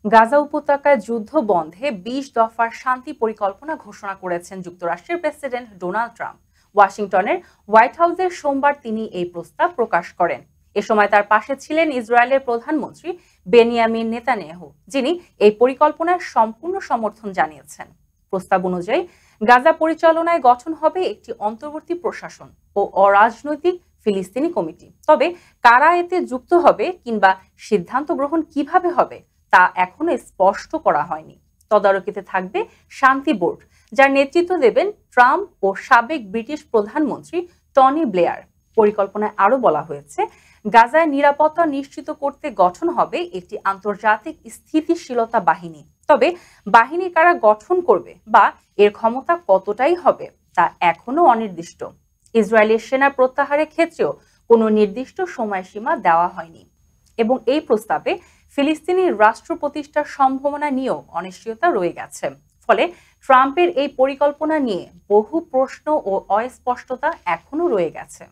গাজা উপত্যকায় যুদ্ধ বন্ধে ২০ দফার শান্তি পরিকল্পনা ঘোষণা করেছেন যুক্তরাষ্ট্রের প্রেসিডেন্ট ডোনাল্ড ট্রাম্প। ওয়াশিংটনের হোয়াইট হাউসে সোমবার তিনি এই প্রস্তাব প্রকাশ করেন। এ সময় তার পাশে ছিলেন ইসরায়েলের প্রধানমন্ত্রী বেনিয়ামিন নেতানিয়াহু, যিনি এই পরিকল্পনার সম্পূর্ণ সমর্থন জানিয়েছেন। প্রস্তাব অনুযায়ী গাজা পরিচালনায় গঠন হবে একটি অন্তর্বর্তী প্রশাসন ও অরাজনৈতিক ফিলিস্তিনি কমিটি। তবে কারা এতে যুক্ত হবে কিংবা সিদ্ধান্ত গ্রহণ কিভাবে হবে তা এখনো স্পষ্ট করা হয়নি। তদারকিতে থাকবে শান্তি বোর্ড, যার নেতৃত্ব দেবেন ট্রাম্প ও সাবেক ব্রিটিশ প্রধানমন্ত্রী টনি ব্লেয়ার। পরিকল্পনায় আরো বলা হয়েছে, গাজায় নিরাপত্তা নিশ্চিত করতে গঠন হবে একটি আন্তর্জাতিক স্থিতিশীলতা বাহিনী। তবে বাহিনী কারা গঠন করবে বা এর ক্ষমতা কতটাই হবে তা এখনো অনির্দিষ্ট। ইসরায়েলের সেনা প্রত্যাহারের ক্ষেত্রেও কোনো নির্দিষ্ট সময়সীমা দেওয়া হয়নি এবং এই প্রস্তাবে ফিলিস্তিনি রাষ্ট্র প্রতিষ্ঠার সম্ভাবনা নিয়েও অনিশ্চয়তা রয়ে গেছে। ফলে ট্রাম্পের এই পরিকল্পনা নিয়ে বহু প্রশ্ন ও অস্পষ্টতা এখনো রয়ে গেছে।